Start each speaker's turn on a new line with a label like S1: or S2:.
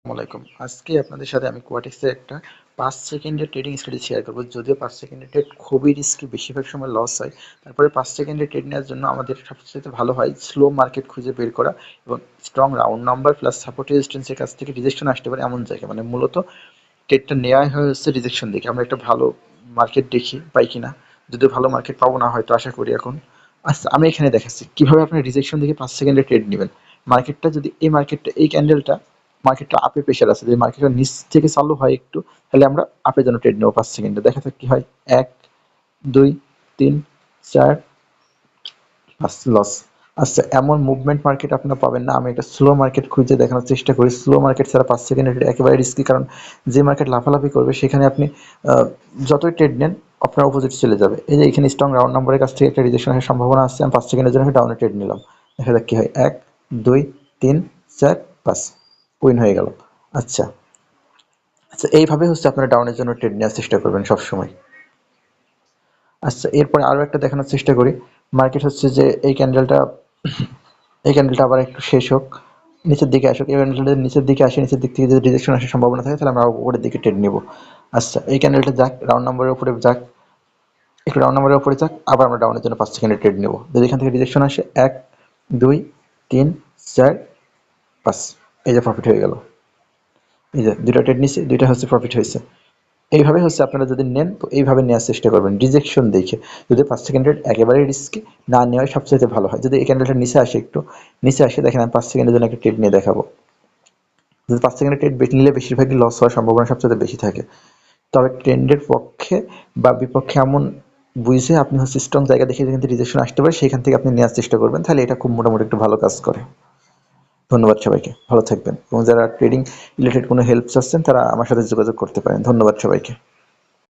S1: আসসালামাইকুম। আজকে আপনাদের সাথে আমি কোয়াটেক্সের একটা 5 সেকেন্ডের ট্রেডিং স্ট্র্যাটেজি শেয়ার করব। যদিও 5 সেকেন্ডের ট্রেড খুবই রিস্কি, বেশিরভাগ সময় লস হয়। তারপরে 5 সেকেন্ডের ট্রেড নেওয়ার জন্য আমাদের সবচেয়ে ভালো হয় স্লো মার্কেট খুঁজে বের করা এবং strong round number plus support রেজিস্ট্যান্সের কাছ থেকে রিজেকশন আসতে পারে এমন জায়গা, মানে মূলত ট্রেডটা নেওয়াই হচ্ছে রিজেকশন দেখে। আমরা একটা ভালো মার্কেট দেখি পাই কিনা, যদি ভালো মার্কেট পাবো না হয়তো আশা করি এখন। আচ্ছা, আমি এখানে দেখাচ্ছি কিভাবে আপনি রিজেকশন দেখে 5 সেকেন্ডে ট্রেড নেবেন। মার্কেটটা যদি এই ক্যান্ডেলটা মার্কেটটা আপে প্রেশার আছে, যদি মার্কেটটা নিচ থেকে চালু হয় একটু, তাহলে আমরা আপের জন্য ট্রেড নেবো 5 সেকেন্ডে। দেখা যাক কি হয়। 1 2 3 4 5 লস। আচ্ছা, এমন মুভমেন্ট মার্কেট আপনারা পাবেন না। আমি একটা স্লো মার্কেট খুঁজে দেখানোর চেষ্টা করি। স্লো মার্কেট ছাড়া 5 সেকেন্ডের ট্রেড একেবারে রিস্কি, কারণ যে মার্কেট লাফালাফি করবে সেখানে আপনি যতই ট্রেড নেন আপনার অপোজিট চলে যাবে। এই যে এখানে স্ট্রং রাউন্ড নাম্বারের কাছ থেকে একটা রিজেকশন আসার সম্ভাবনা আছে। আমি 5 সেকেন্ডের জন্য ডাউনে ট্রেড নিলাম। দেখা যাক কি হয়। 1 2 3 4 5 উইন হয়ে গেল। আচ্ছা আচ্ছা, এইভাবে হচ্ছে আপনারা ডাউনের জন্য ট্রেড নেওয়ার চেষ্টা করবেন সবসময়। আচ্ছা, এরপরে আরও একটা দেখানোর চেষ্টা করি। মার্কেট হচ্ছে যে এই ক্যান্ডেলটা আবার একটু শেষ হোক, নিচের দিকে আসুক। এই ক্যান্ডেলটা নিচের দিকে আসে, নিচের দিক থেকে যদি রিজেকশন আসার সম্ভাবনা থাকে তাহলে আমরা উপরের দিকে ট্রেড নেব। আচ্ছা, এই ক্যান্ডেলটা যাক, রাউন্ড নাম্বারের উপরে যাক, একটু রাউন্ড নাম্বারের উপরে যাক, আবার আমরা ডাউনের জন্য 5 সেকেন্ডে ট্রেড নেব। যদি এখান থেকে রিজেকশন আসে 1 2 3 4 5, এই যে প্রফিট হয়ে গেল। এই যে দুইটা ট্রেড নিচ্ছে, দুইটা হচ্ছে প্রফিট হয়েছে। এইভাবে হচ্ছে আপনারা যদি নেন তো এইভাবে নেওয়ার চেষ্টা করবেন রিজেকশন দেখে। যদি 5 সেকেন্ডের একেবারেই রিস্কি না নেওয়াই সবচেয়ে ভালো হয়। যদি এই ক্যান্ডেলটা নিচে আসে, একটু নিচে আসে, দেখেন আমি 5 সেকেন্ডের জন্য একটা ট্রেড নিয়ে দেখাবো। যদি 5 সেকেন্ডের ট্রেড নিলে বেশিরভাগই লস হওয়ার সম্ভাবনা সবচেয়ে বেশি থাকে। তবে ট্রেন্ডের পক্ষে বা বিপক্ষে এমন বুঝে আপনি হচ্ছে স্ট্রং জায়গা দেখে যেখান থেকে রিজেকশন আসতে পারে সেখান থেকে আপনি নেওয়ার চেষ্টা করবেন, তাহলে এটা খুব মোটামুটি একটু ভালো কাজ করে। ধন্যবাদ সবাইকে, ভালো থাকবেন। এবং যারা ট্রেডিং রিলেটেড কোনো হেল্প চাচ্ছেন তারা আমার সাথে যোগাযোগ করতে পারেন। ধন্যবাদ সবাইকে।